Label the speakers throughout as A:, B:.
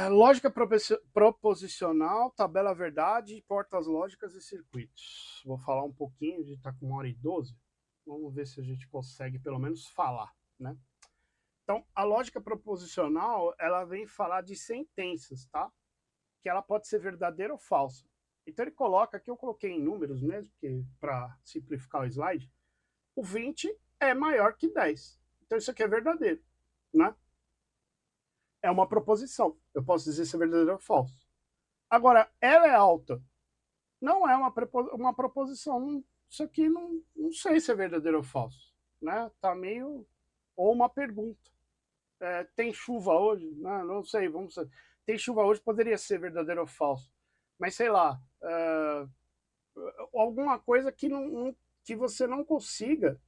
A: Lógica proposicional, tabela verdade, portas lógicas e circuitos. Vou falar um pouquinho, a gente está com 1h12. Vamos ver se a gente consegue pelo menos falar, né? Então, a lógica proposicional, ela vem falar de sentenças, tá? Que ela pode ser verdadeira ou falsa. Então ele coloca, aqui eu coloquei em números mesmo, para simplificar o slide, o 20 é maior que 10. Então isso aqui é verdadeiro, né? É uma proposição. Eu posso dizer se é verdadeiro ou falso. Agora, ela é alta. Não é uma proposição. Isso aqui não sei se é verdadeiro ou falso. Né? Tá meio... Ou uma pergunta. Tem chuva hoje? Não sei, vamos ver. Tem chuva hoje, poderia ser verdadeiro ou falso. Mas sei lá, alguma coisa que você não consiga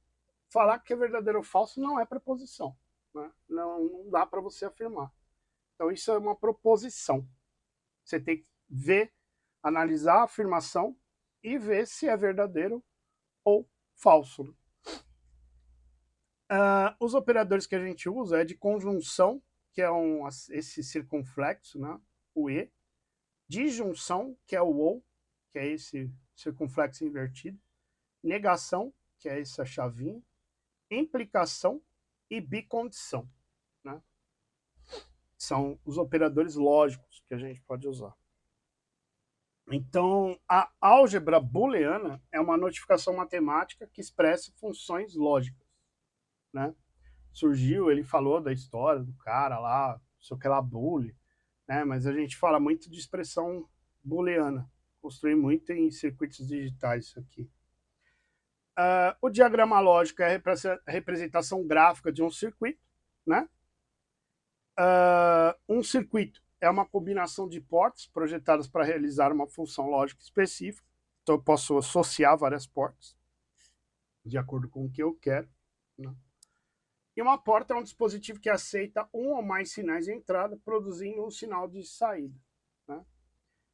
A: falar que é verdadeiro ou falso não é preposição. Né? Não dá para você afirmar. Então isso é uma proposição. Você tem que ver, analisar a afirmação e ver se é verdadeiro ou falso. Os operadores que a gente usa é de conjunção, que é esse circunflexo, né? O E. Disjunção, que é o OU, que é esse circunflexo invertido. Negação, que é essa chavinha. Implicação e bicondição. Né? São os operadores lógicos que a gente pode usar. Então, a álgebra booleana é uma notificação matemática que expressa funções lógicas. Né? Surgiu, ele falou da história do cara lá, sei que lá, boole, né? Mas a gente fala muito de expressão booleana. Construí muito em circuitos digitais isso aqui. O diagrama lógico é a representação gráfica de um circuito. Né? Um circuito é uma combinação de portas projetadas para realizar uma função lógica específica. Então eu posso associar várias portas de acordo com o que eu quero. Né? E uma porta é um dispositivo que aceita um ou mais sinais de entrada, produzindo um sinal de saída. Né?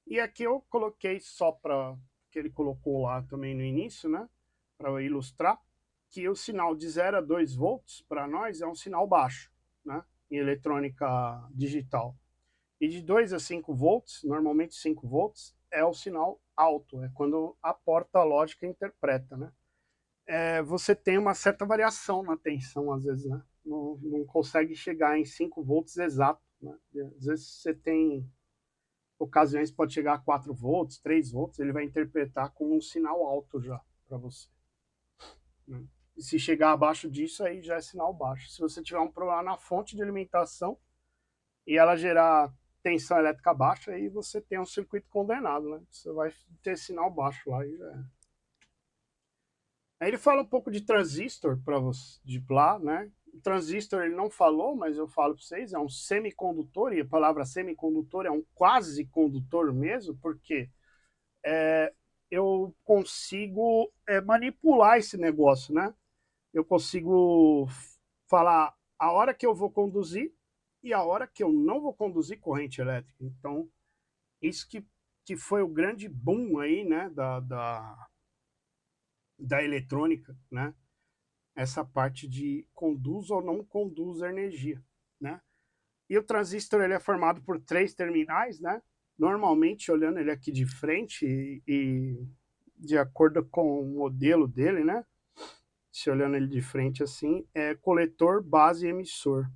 A: E aqui eu coloquei só para que ele colocou lá também no início, né? Para ilustrar, que o sinal de 0 a 2 volts para nós é um sinal baixo, né? Em eletrônica digital. E de 2 a 5 volts, normalmente 5 volts, é o sinal alto, é quando a porta lógica interpreta, né? Você tem uma certa variação na tensão, às vezes, né? Não consegue chegar em 5 volts exato, né? Às vezes você tem ocasiões que pode chegar a 4 volts, 3 volts, ele vai interpretar como um sinal alto já para você. Né? E se chegar abaixo disso, aí já é sinal baixo. Se você tiver um problema na fonte de alimentação e ela gerar tensão elétrica baixa, aí você tem um circuito condenado, né? Você vai ter sinal baixo lá e já é. Aí ele fala um pouco de transistor para você, de lá, né? O transistor ele não falou, mas eu falo para vocês, é um semicondutor, e a palavra semicondutor é um quase condutor mesmo, porque eu consigo manipular esse negócio, né? Eu consigo falar a hora que eu vou conduzir e a hora que eu não vou conduzir corrente elétrica. Então, isso que foi o grande boom aí, né, da eletrônica, né? Essa parte de conduz ou não conduz a energia, né? E o transistor ele é formado por 3 terminais, né? Normalmente, olhando ele aqui de frente e de acordo com o modelo dele, né? Se olhando ele de frente assim, é coletor, base e emissor.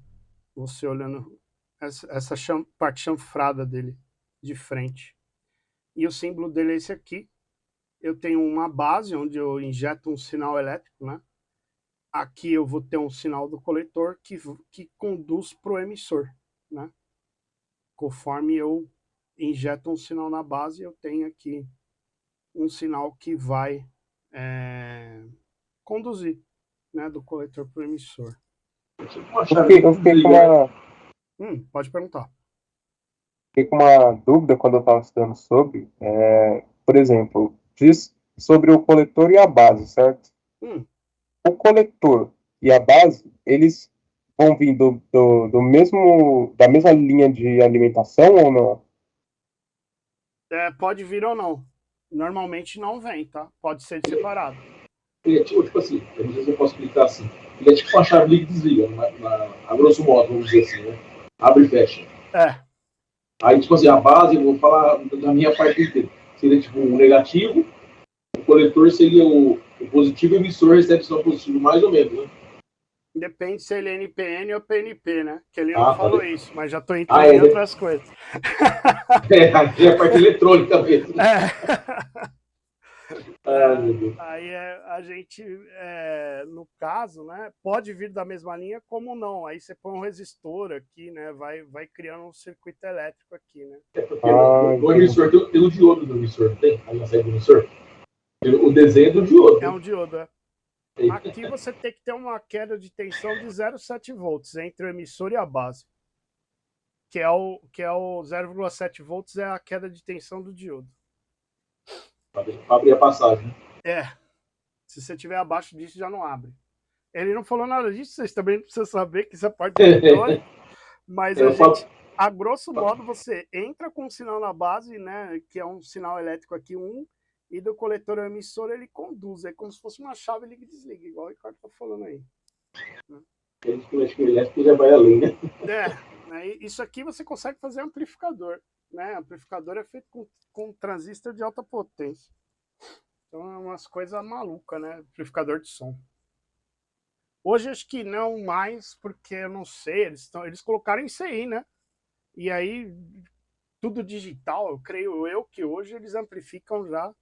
A: Você olhando essa parte chanfrada dele de frente. E o símbolo dele é esse aqui. Eu tenho uma base onde eu injeto um sinal elétrico, né? Aqui eu vou ter um sinal do coletor que conduz para o emissor, né? Conforme eu injeto um sinal na base, eu tenho aqui um sinal que vai conduzir, né, do coletor para o emissor.
B: Eu fiquei com uma...
A: Pode perguntar.
B: Fiquei com uma dúvida quando eu estava estudando sobre, por exemplo, diz sobre o coletor e a base, certo? O coletor e a base, eles vão vir da mesma linha de alimentação ou não?
A: Pode vir ou não. Normalmente não vem, tá? Pode ser separado.
C: Tipo assim, eu não sei se eu posso explicar assim. Ele é tipo uma chave liga e desliga, a grosso modo, vamos dizer assim, né? Abre e fecha. Aí, tipo assim, a base, eu vou falar da minha parte inteira, seria tipo o negativo, o coletor seria o positivo e o emissor recebe sinal positivo, mais ou menos, né?
A: Depende se ele é NPN ou PNP, né? Que ele não
C: Ah,
A: falou
C: pode.
A: isso, mas já tô
C: Ah,
A: entrando em
C: é,
A: outras coisas.
C: é a parte eletrônica mesmo.
A: É.
C: Ah, meu Deus.
A: Aí a gente, no caso, né, pode vir da mesma linha, como não. Aí você põe um resistor aqui, né, vai criando um circuito elétrico aqui, né?
C: É porque
B: Ah,
C: no emissor tem o diodo do emissor, não tem? Aí na saída do emissor. O desenho é do diodo,
A: É
C: né?
A: um diodo. É. Aqui você tem que ter uma queda de tensão de 0,7 volts entre o emissor e a base, que é o 0,7 volts é a queda de tensão do diodo.
C: Para abrir a passagem.
A: É, se você tiver abaixo disso já não abre. Ele não falou nada disso, vocês também não precisam saber que isso é parte de eletrônica, mas a
C: Eu falo,
A: gente, a grosso modo, você entra com um sinal na base, né, que é um sinal elétrico aqui, e do coletor ao emissor ele conduz, é como se fosse uma chave liga e desliga, igual o Ricardo tá falando aí.
C: a gente que mexe com elétrico já vai além, né?
A: Né, isso aqui você consegue fazer amplificador, né? Amplificador é feito com transistor de alta potência. Então é umas coisas malucas, né? Amplificador de som. Hoje acho que não mais, porque eu não sei, eles colocaram isso aí, né? E aí, tudo digital, eu creio eu que hoje eles amplificam já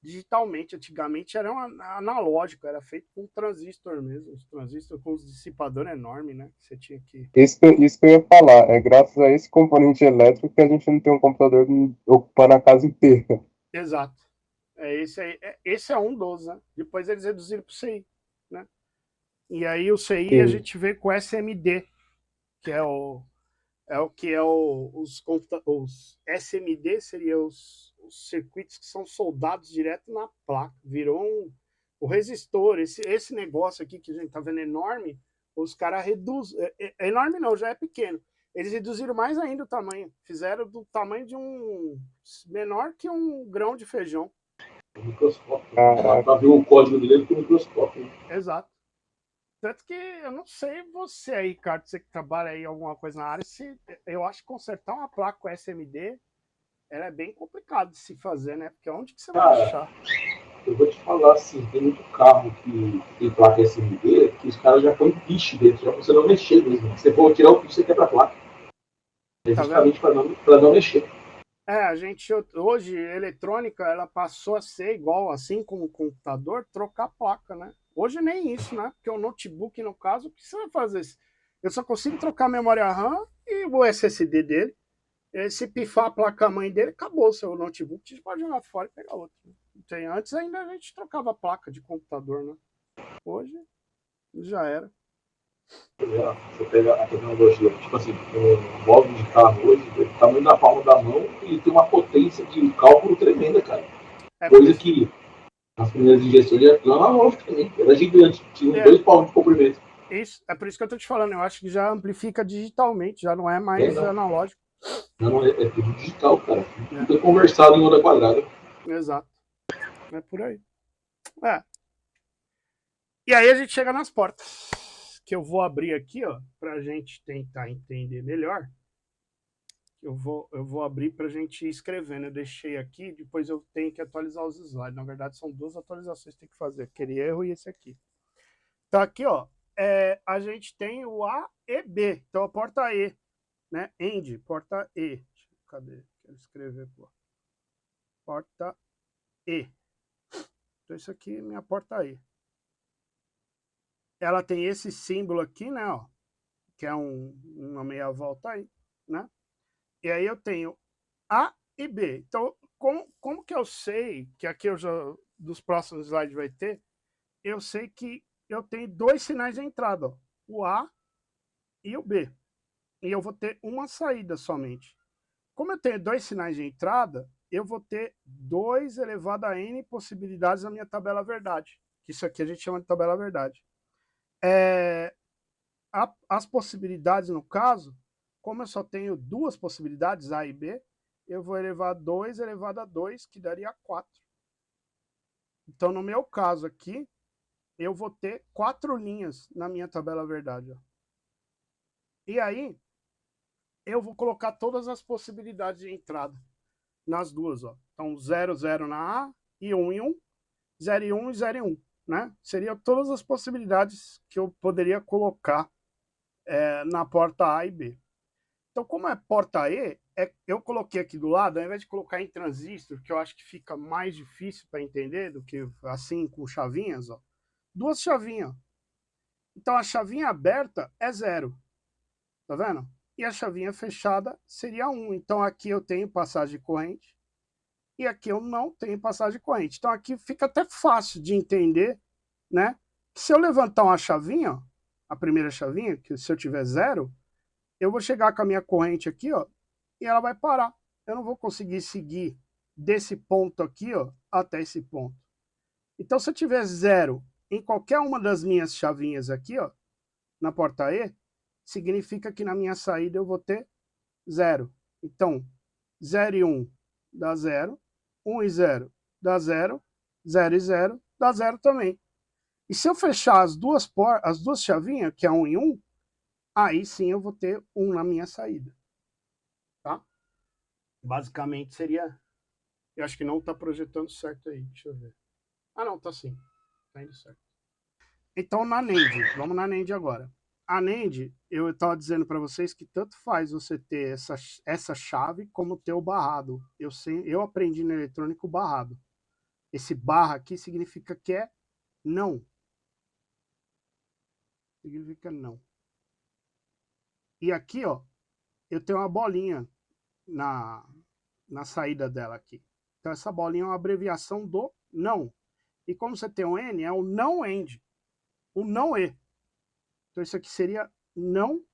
A: digitalmente. Antigamente era analógico, era feito com transistor mesmo. Os transistores com os dissipadores enormes, né? Que você tinha que.
B: isso que eu ia falar. É graças a esse componente elétrico que a gente não tem um computador ocupando a casa inteira.
A: Exato. Esse aí, esse é um dos, né? Depois eles reduziram para o CI, né? E aí o CI a
B: Sim.
A: gente vê com o SMD, que os SMD seriam os circuitos que são soldados direto na placa. Virou o resistor. Esse negócio aqui que a gente tá vendo enorme, os caras reduzem. Enorme não, já é pequeno. Eles reduziram mais ainda o tamanho. Fizeram do tamanho de um menor que um grão de feijão.
C: Microscópio.
B: Caraca.
C: Para ver o código dele com o microscópio.
A: Exato. Tanto que eu não sei você aí, Ricardo, você que trabalha aí alguma coisa na área, se eu acho que consertar uma placa com SMD ela é bem complicado de se fazer, né? Porque onde que você vai
C: Cara,
A: achar?
C: eu vou te falar assim, tem muito carro que tem placa SMD que os caras já põem piche dentro, já pra você não mexer mesmo. Se você for tirar o piche, você quebra a placa. É
A: Tá vendo?
C: justamente para não mexer.
A: A gente hoje, eletrônica, ela passou a ser igual, assim como o computador, trocar a placa, né? Hoje nem isso, né? Porque o notebook, no caso, o que você vai fazer? Eu só consigo trocar a memória RAM e o SSD dele. Se pifar a placa-mãe dele, acabou o seu notebook, você pode jogar fora e pegar outro. Antes ainda a gente trocava a placa de computador, né? Hoje já era.
C: Você pega a tecnologia, tipo assim, o móvel de carro hoje, o tamanho da palma da mão, ele tem uma potência de cálculo tremenda, cara.
A: É por
C: Coisa
A: isso.
C: que as primeiras injeções eram analógicas também, era gigante, tinha uns
A: É,
C: 2 palmos de comprimento.
A: é por isso que eu tô te falando. Eu acho que já amplifica digitalmente, já não é
C: É,
A: mais
C: não,
A: analógico.
C: não é tudo digital, cara.
A: Né?
C: Tudo é conversado em onda quadrada.
A: Exato. É por aí. É. E aí a gente chega nas portas. Que eu vou abrir aqui, ó, pra gente tentar entender melhor. Eu vou abrir pra gente ir escrevendo. Eu deixei aqui, depois eu tenho que atualizar os slides. Na verdade, são duas atualizações que tem que fazer. Aquele erro e esse aqui. Então aqui, ó, a gente tem o A e B. Então a porta E, né? End, porta E. Cadê? Quero escrever, pô. Porta E. Então isso aqui é minha porta E. Ela tem esse símbolo aqui, né? Ó, que é uma meia volta aí, né? E aí eu tenho A e B. Então, como que eu sei, que aqui eu já, dos próximos slides vai ter, eu sei que eu tenho dois sinais de entrada, ó, o A e o B. E eu vou ter uma saída somente. Como eu tenho dois sinais de entrada, eu vou ter 2 elevado a n possibilidades na minha tabela verdade. Isso aqui a gente chama de tabela verdade. As possibilidades, no caso, como eu só tenho duas possibilidades, A e B, eu vou elevar 2 elevado a 2, que daria 4. Então, no meu caso aqui, eu vou ter 4 linhas na minha tabela verdade. Ó. E aí, eu vou colocar todas as possibilidades de entrada nas duas, ó. Então 0, 0 na A e 1 em 1, 0 em 1 e 0 em 1, né? Seriam todas as possibilidades que eu poderia colocar na porta A e B. Então, como é porta E, eu coloquei aqui do lado, ao invés de colocar em transistor, que eu acho que fica mais difícil para entender do que assim com chavinhas, ó, duas chavinhas. Então, a chavinha aberta é 0, tá vendo? E a chavinha fechada seria 1. Então, aqui eu tenho passagem de corrente e aqui eu não tenho passagem de corrente. Então, aqui fica até fácil de entender, né? Se eu levantar uma chavinha, ó, a primeira chavinha, que se eu tiver 0, eu vou chegar com a minha corrente aqui, ó, e ela vai parar. Eu não vou conseguir seguir desse ponto aqui, ó, até esse ponto. Então, se eu tiver 0 em qualquer uma das minhas chavinhas aqui, ó, na porta E, significa que na minha saída eu vou ter 0. Então, 0 e 1 dá 0, 1 e 0 dá 0, 0 e 0 dá 0 também. E se eu fechar as duas chavinhas, que é 1 e 1, aí sim eu vou ter 1 na minha saída. Tá? Basicamente seria... Eu acho que não está projetando certo aí, deixa eu ver. Ah não, tá sim, tá indo certo. Então na NAND, vamos na NAND agora. A NAND, eu estava dizendo para vocês que tanto faz você ter essa chave como ter o barrado. Eu aprendi no eletrônico barrado. Esse barra aqui significa que é não. Significa não. E aqui, ó, eu tenho uma bolinha na saída dela aqui. Então essa bolinha é uma abreviação do não. E como você tem um N, é o não end. O não E. Então isso aqui seria não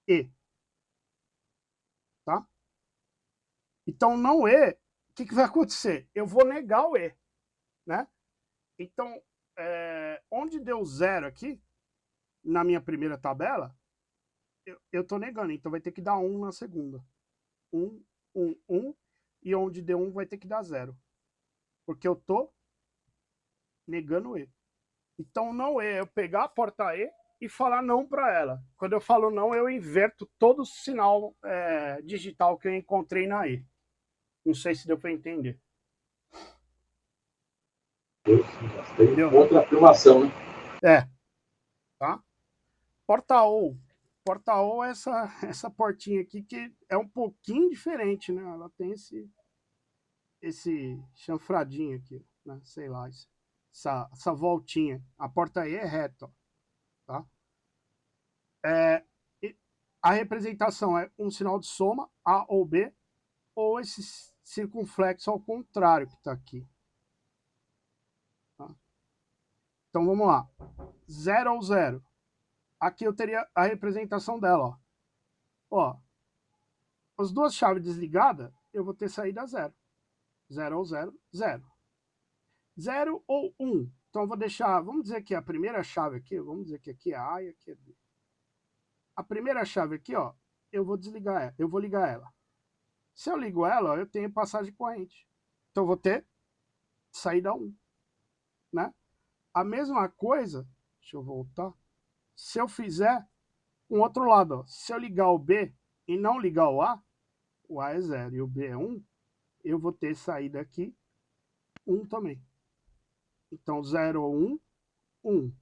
A: E. Tá? Então não E, o que vai acontecer? Eu vou negar o E. Né? Então, onde deu 0 aqui, na minha primeira tabela, eu estou negando. Então vai ter que dar 1 na segunda. 1, 1, 1. E onde deu 1 vai ter que dar 0. Porque eu estou negando o E. Então não é eu pegar a porta E e falar não para ela. Quando eu falo não, eu inverto todo o sinal digital que eu encontrei na E. Não sei se deu para entender.
C: Deu. Outra afirmação, né?
A: Tá? Porta O. Porta O é essa portinha aqui que é um pouquinho diferente, né? Ela tem esse chanfradinho aqui, né? Sei lá, essa voltinha. A porta E é reta, tá? A representação é um sinal de soma, A ou B, ou esse circunflexo ao contrário que está aqui. Tá? Então vamos lá. 0 ou 0. Aqui eu teria a representação dela. Ó, as duas chaves desligadas, eu vou ter saída 0. 0 ou 0, 0. 0 ou 1. Então eu vou deixar, vamos dizer que a primeira chave aqui, vamos dizer que aqui é A e aqui é B. A primeira chave aqui, ó, eu vou desligar ela, eu vou ligar ela. Se eu ligo ela, ó, eu tenho passagem corrente. Então eu vou ter saída 1. Né? A mesma coisa, deixa eu voltar, se eu fizer um outro lado, ó, se eu ligar o B e não ligar o A é 0 e o B é 1, eu vou ter saída aqui 1 também. Então 0 ou 1, 1.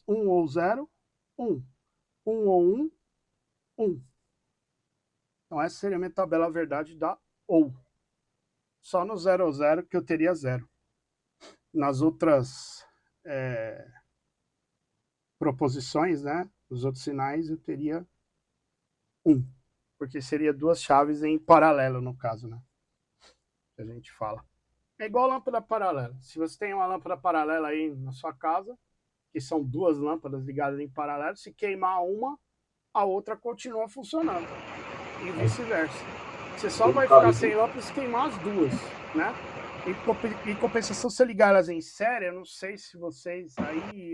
A: 1 ou 0, 1. 1 ou 1, 1. Então essa seria a minha tabela verdade da OU. Só no 0 ou 0 que eu teria 0. Nas outras proposições, né, os outros sinais, eu teria 1. Porque seria duas chaves em paralelo, no caso, né? Que a gente fala. É igual lâmpada paralela. Se você tem uma lâmpada paralela aí na sua casa, que são duas lâmpadas ligadas em paralelo, se queimar uma, a outra continua funcionando. E vice-versa. Você só vai ficar sem lâmpada se queimar as duas, né? Em compensação, se ligar elas em série, eu não sei se vocês...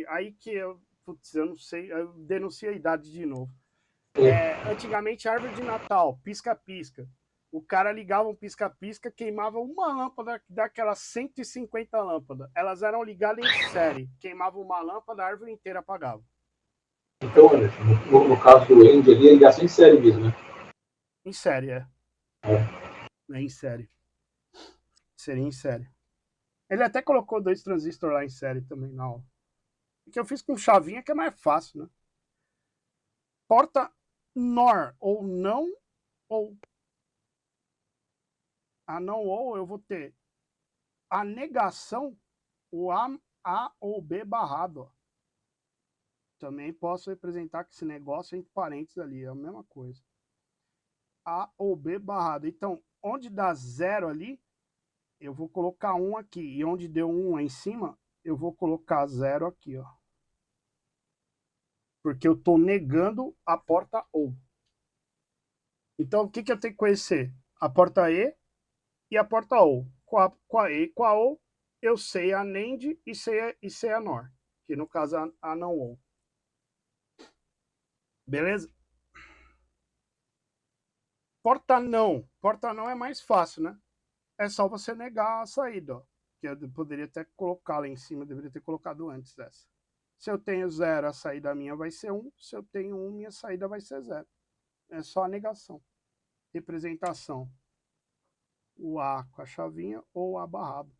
A: Aí que eu... Putz, eu não sei, eu denuncio a idade de novo. Antigamente, árvore de Natal, pisca-pisca. O cara ligava um pisca-pisca, queimava uma lâmpada daquelas 150 lâmpadas. Elas eram ligadas em série. Queimava uma lâmpada, a árvore inteira apagava.
C: Então, Anderson, no caso do End ali, é ligação em série mesmo, né?
A: Em série, é.
C: É.
A: É em série. Seria em série. Ele até colocou 2 transistores lá em série também na aula. O que eu fiz com chavinha que é mais fácil, né? Porta NOR ou não, ou a não ou, eu vou ter a negação, o A ou B barrado. Ó. Também posso representar que esse negócio entre parênteses ali, é a mesma coisa. A ou B barrado. Então, onde dá 0 ali, eu vou colocar 1 aqui. E onde deu 1 aí em cima, eu vou colocar 0 aqui, ó. Porque eu estou negando a porta OU. Então, o que eu tenho que conhecer? A porta E e a porta OU. Com a E e com a OU, eu sei a NAND e sei a NOR. Que no caso é a não OU. Beleza? Porta não. Porta não é mais fácil, né? É só você negar a saída, ó. Que eu poderia até colocar lá em cima, deveria ter colocado antes dessa. Se eu tenho 0, a saída minha vai ser 1. Se eu tenho 1, minha saída vai ser 0. É só a negação. Representação. O A com a chavinha ou A barrado,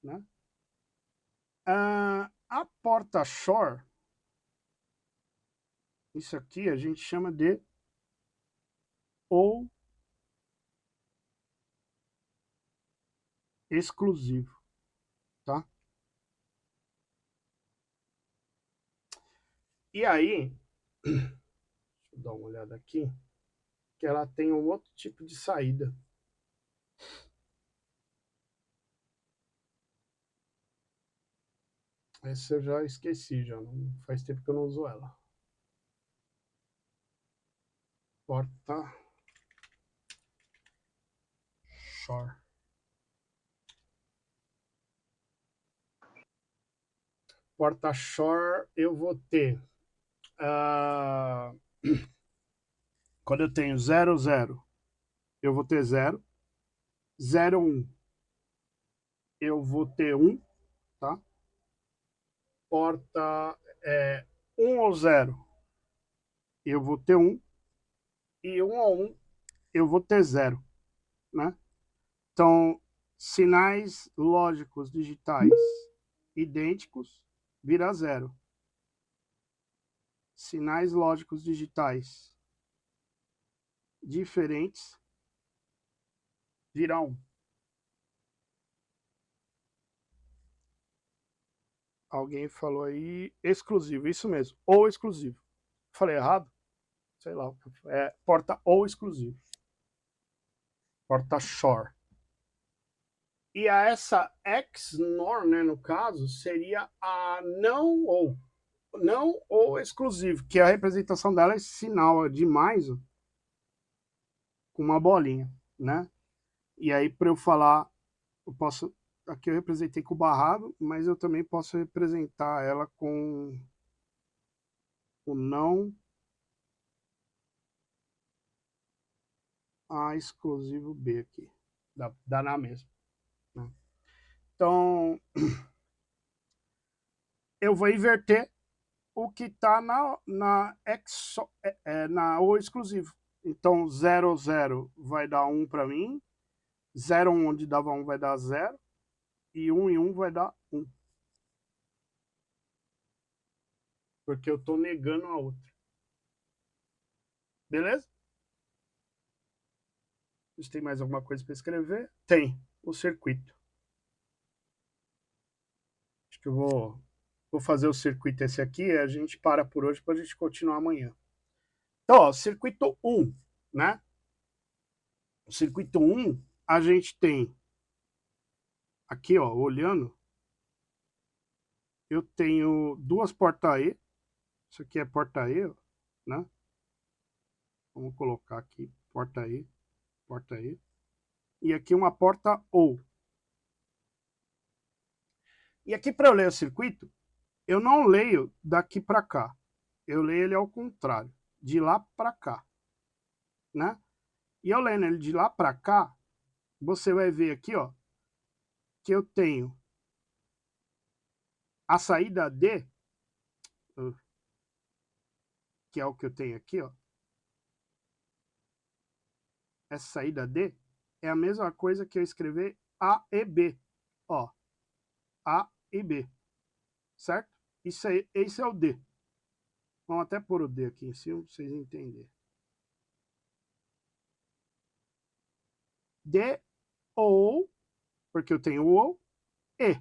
A: né? A porta shore, isso aqui a gente chama de ou exclusivo, tá? E aí, deixa eu dar uma olhada aqui, que ela tem um outro tipo de saída. Essa eu já esqueci, já não faz tempo que eu não uso ela. Porta shore. Porta shore eu vou ter quando eu tenho 0, 0, eu vou ter 0. 0, 1, eu vou ter 1, tá? Porta 1 ou 0, eu vou ter 1. E 1 ou 1, eu vou ter 0, né? Então, sinais lógicos digitais idênticos vira 0. Sinais lógicos digitais diferentes vira 1. Alguém falou aí exclusivo, isso mesmo, ou exclusivo. Falei errado? Sei lá, é porta ou exclusivo. Porta shore. E a essa XNOR, né, no caso, seria a não ou exclusivo, que a representação dela é esse sinal de mais ó, com uma bolinha, né? E aí, para eu falar, eu posso. Aqui eu representei com o barrado, mas eu também posso representar ela com o não a exclusivo B aqui. Dá na mesma. Né? Então, eu vou inverter o que está na O exclusivo. Então, 0, 0 vai dar 1 para mim. 0, 1 onde dava 1 vai dar 0. E 1 e 1 vai dar 1. Porque eu estou negando a outra. Beleza? Vocês tem mais alguma coisa para escrever? Tem. O circuito. Acho que eu vou fazer o circuito esse aqui e a gente para por hoje para a gente continuar amanhã. Então, ó, circuito 1, né? O circuito 1, a gente tem aqui, ó, olhando, eu tenho duas portas E. Isso aqui é porta E, né? Vamos colocar aqui porta E, porta E. E aqui uma porta OU. E aqui para eu ler o circuito, eu não leio daqui para cá. Eu leio ele ao contrário, de lá para cá, né? E eu lendo ele de lá para cá, você vai ver aqui, ó, que eu tenho a saída D. que é o que eu tenho aqui, ó. Essa saída D é a mesma coisa que eu escrever A e B. Ó, A e B. Certo? Esse é o D. Vamos até pôr o D aqui em cima para vocês entenderem. D ou, porque eu tenho o ou, E.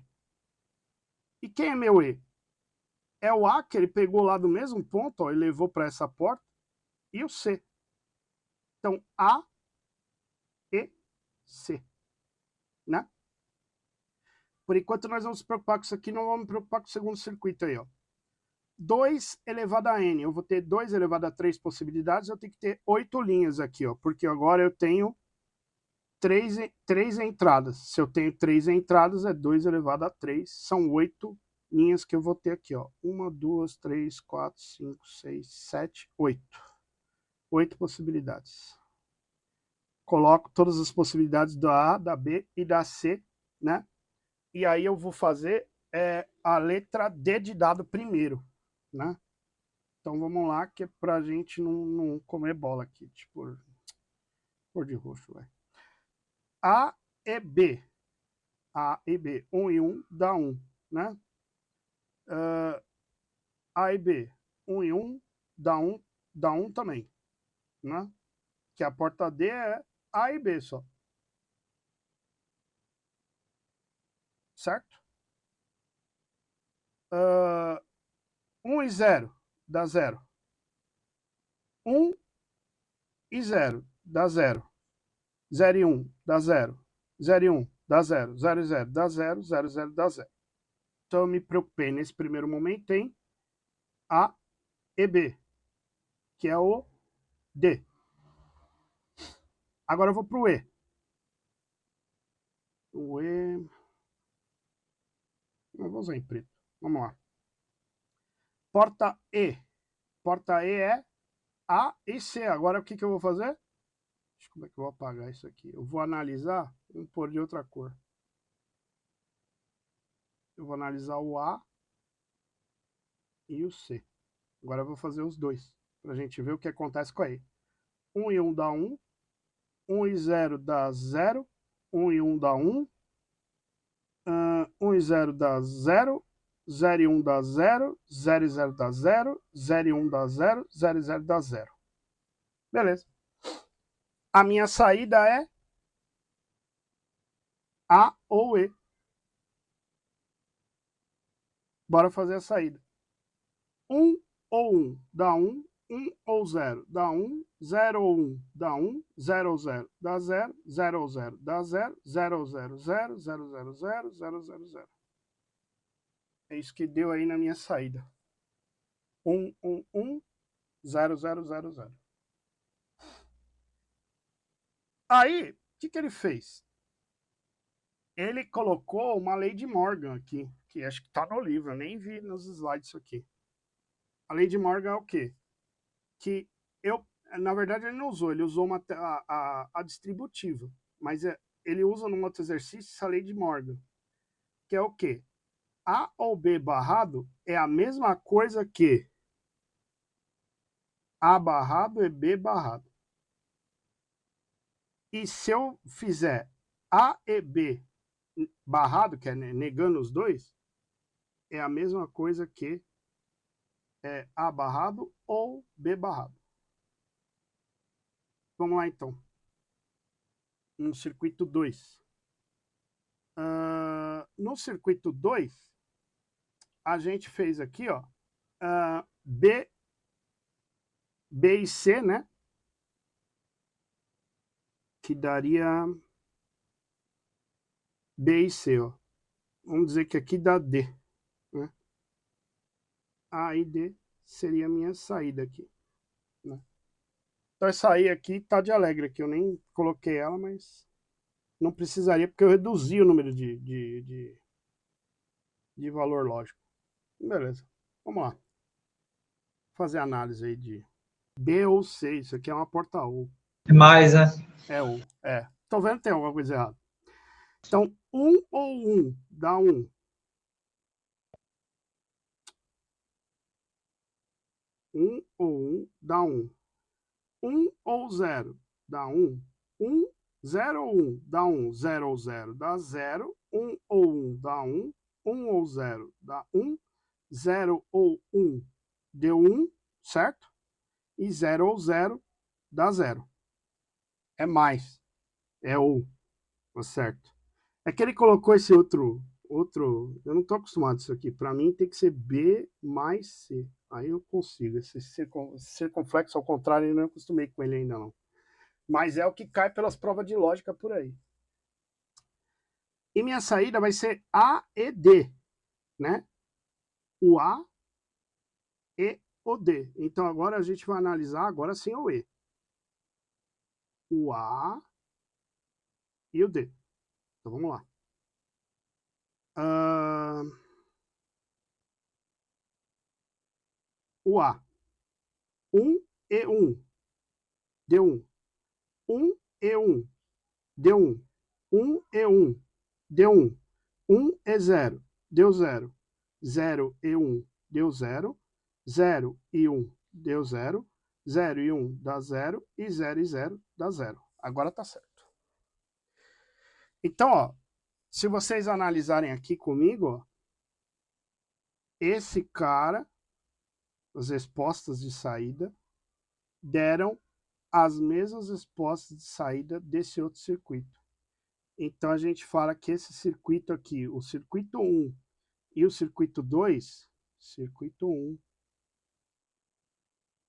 A: E quem é meu E? É o A que ele pegou lá do mesmo ponto, ó, e levou para essa porta, e o C. Então, A, E, C. Né? Por enquanto nós vamos nos preocupar com isso aqui, não vamos nos preocupar com o segundo circuito aí, ó. 2 elevado a n, eu vou ter 2 elevado a 3 possibilidades, eu tenho que ter 8 linhas aqui, ó, porque agora eu tenho 3 entradas. Se eu tenho 3 entradas, é 2 elevado a 3, são 8 linhas que eu vou ter aqui, ó. 1, 2, 3, 4, 5, 6, 7, 8. 8 possibilidades. Coloco todas as possibilidades da A, da B e da C, né? E aí eu vou fazer a letra D de dado primeiro, né? Então vamos lá, que é pra gente não comer bola aqui, tipo, cor de roxo, vai. A e B. A e B. 1 e 1 dá 1, né? A e B. 1 e 1 dá 1 também, né? Que a porta D é A e B só. Certo? 1 e 0 dá 0. 1 e 0 dá 0. 0 e 1 dá 0. 0 e 1 dá 0. 0 e 0 dá 0. 0 e 0 dá 0. Então eu me preocupei nesse primeiro momento em A e B, que é o D. Agora eu vou para o E. O E... Eu vou usar em preto. Vamos lá. Porta E. Porta E é A e C. Agora o que eu vou fazer? Como é que eu vou apagar isso aqui? Eu vou analisar, vamos pôr de outra cor. Eu vou analisar o A e o C. Agora eu vou fazer os dois, para a gente ver o que acontece com a E. 1 e 1 dá 1. 1 e 0 dá 0. 1 e 1 dá 1. 1 e 0 dá 0. 0 e 1 dá 0. 0 e 0 dá 0. 0 e 1 dá 0. 0 e 0 dá 0. Beleza. A minha saída é A ou E. Bora fazer a saída. 1 ou 1 dá 1. 1 ou 0 dá 1. 0 ou 1 dá 1. 0 ou 0 dá 0. 0 ou 0 dá 0. 0 ou 0, 0. 0, 0, 0. 0, 0, 0. É isso que deu aí na minha saída. 1, 1, 1. 0, 0, 0, 0. Aí, o que ele fez? Ele colocou uma lei de Morgan aqui, que acho que está no livro, eu nem vi nos slides isso aqui. A lei de Morgan é o quê? Que na verdade ele não usou, ele usou a distributiva, mas ele usa num outro exercício essa lei de Morgan, que é o quê? A ou B barrado é a mesma coisa que A barrado e B barrado. E se eu fizer A e B barrado, que é negando os dois, é a mesma coisa que A barrado ou B barrado. Vamos lá então. No circuito 2. No circuito 2, a gente fez aqui, ó, B e C, né? Que daria B e C, ó. Vamos dizer que aqui dá D, né? A e D seria a minha saída aqui, né? Então essa aí aqui tá de alegre aqui, eu nem coloquei ela, mas não precisaria, porque eu reduzi o número de valor lógico. Beleza, vamos lá. Fazer análise aí de B ou C, isso aqui é uma porta U.
D: Mais, né?
A: É U, Tô vendo que tem alguma coisa errada. Então, 1 ou 1 dá 1. 1 ou 1 dá 1. 1 ou 0 dá 1. 1, 0 ou 1 dá 1. 0 ou 0 dá 0. 1 ou 1 dá 1. 1 ou 0 dá 1. 0 ou 1 deu 1, certo? E 0 ou 0 dá 0. É mais. É ou, tá certo? É que ele colocou esse outro. Eu não tô acostumado a isso aqui. Para mim tem que ser B mais C. Aí eu consigo. Esse circunflexo ao contrário, eu não acostumei com ele ainda não. Mas é o que cai pelas provas de lógica por aí. E minha saída vai ser A e D, né? O A e o D. Então agora a gente vai analisar agora sim o E. O A e o D. Então vamos lá. O A. 1 e 1. Deu 1. 1 e 1. Deu 1. 1 e 1. Deu 1. 1 e 0. Deu 0. 0 e 1. Deu 0. 0 e 1. Deu 0. 0 e 1 dá 0. E 0 e 0 dá 0. Agora tá certo. Então, ó, se vocês analisarem aqui comigo, ó, esse cara, as respostas de saída, deram as mesmas respostas de saída desse outro circuito. Então a gente fala que esse circuito aqui, o circuito 1 e o circuito 2, circuito 1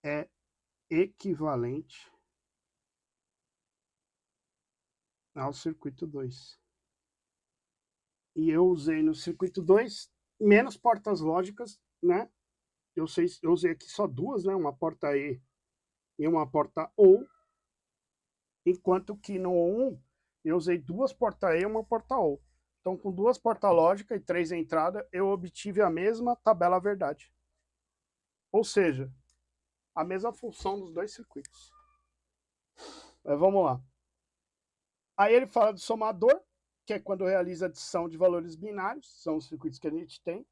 A: é equivalente ao circuito 2. E eu usei no circuito 2 menos portas lógicas, né? Eu usei aqui só duas, né? Uma porta E e uma porta OU, enquanto que no 1 eu usei duas portas E e uma porta OU. Então, com duas portas lógicas e 3 entradas, eu obtive a mesma tabela verdade. Ou seja, a mesma função dos dois circuitos. Mas vamos lá. Aí ele fala do somador, que é quando realiza adição de valores binários, são os circuitos que a gente tem.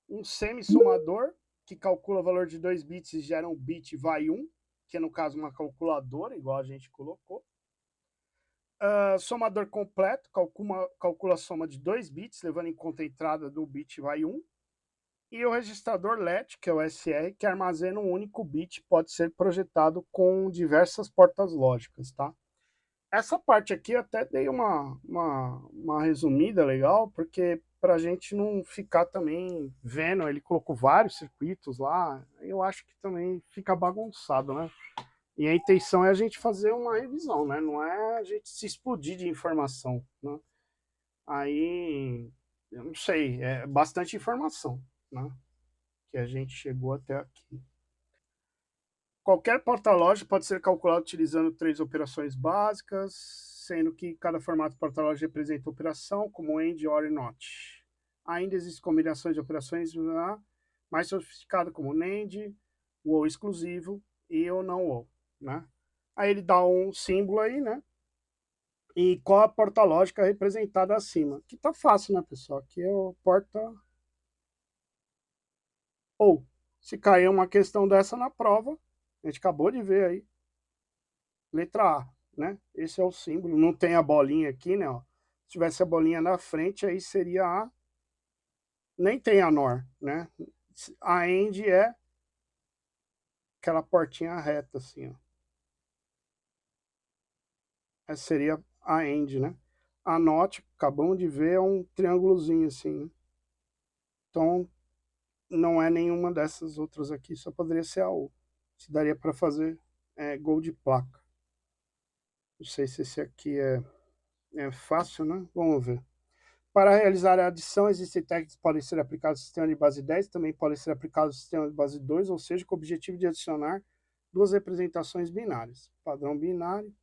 A: Um semi-somador, que calcula o valor de 2 bits e gera um bit vai 1, que é no caso uma calculadora, igual a gente colocou. Somador completo, calcula a soma de 2 bits, levando em conta a entrada do bit vai 1. E o registrador LET, que é o SR, que armazena um único bit, pode ser projetado com diversas portas lógicas, tá? Essa parte aqui eu até dei uma resumida legal, porque para a gente não ficar também vendo, ele colocou vários circuitos lá, eu acho que também fica bagunçado, né? E a intenção é a gente fazer uma revisão, né? Não é a gente se explodir de informação, né? Aí, eu não sei, é bastante informação, né? Que a gente chegou até aqui. Qualquer porta-lógica pode ser calculado utilizando 3 operações básicas, sendo que cada formato porta-lógica representa operação, como AND, OR e NOT. Ainda existem combinações de operações mais sofisticadas, como NAND, o OR exclusivo e o não OR, né? Aí ele dá um símbolo aí, né? E qual a porta-lógica representada acima? Que tá fácil, né, pessoal? Aqui é o porta... Ou, se cair uma questão dessa na prova, a gente acabou de ver aí, letra A, né? Esse é o símbolo, não tem a bolinha aqui, né? Ó. Se tivesse a bolinha na frente, aí seria A. Nem tem a NOR, né? A AND é aquela portinha reta, assim, ó. Essa seria a AND, né? A NOT, acabamos de ver, é um triângulozinho assim, né? Então, não é nenhuma dessas outras aqui, só poderia ser a O. Se daria para fazer gol de placa. Não sei se esse aqui é fácil, né? Vamos ver. Para realizar a adição, existem técnicas que podem ser aplicadas no sistema de base 10, também podem ser aplicadas no sistema de base 2, ou seja, com o objetivo de adicionar duas representações binárias. Padrão binário,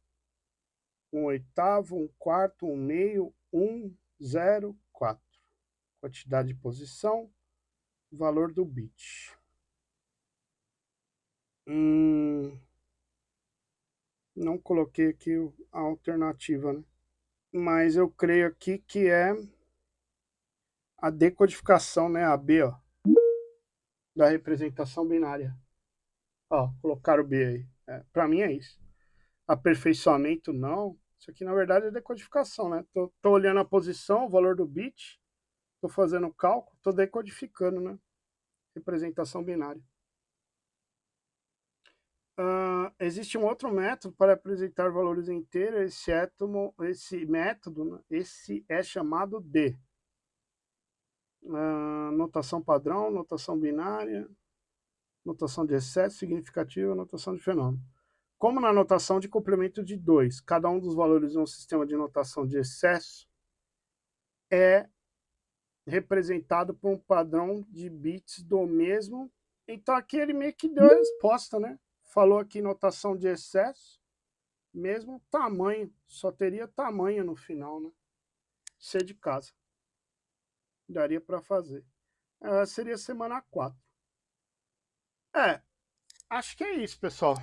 A: 1/8, 1/4, 1/2, 1, 0, 4. Quantidade de posição, valor do bit. Não coloquei aqui a alternativa, né? Mas eu creio aqui que é a decodificação, né? A B, ó, da representação binária. Ó, colocar o B aí. Para mim é isso. Aperfeiçoamento não. Isso aqui na verdade é decodificação, né? Tô olhando a posição, o valor do bit, tô fazendo o cálculo, tô decodificando, né? Representação binária. Existe um outro método para apresentar valores inteiros. Esse método, né? Esse é chamado de notação padrão, notação binária, notação de excesso significativo, notação de fenômeno. Como na notação de complemento de 2, cada um dos valores de um sistema de notação de excesso é representado por um padrão de bits do mesmo. Então aqui ele meio que deu a resposta, né? Falou aqui notação de excesso, mesmo tamanho, só teria tamanho no final, né? C de casa. Daria para fazer. Seria semana 4. Acho que é isso, pessoal.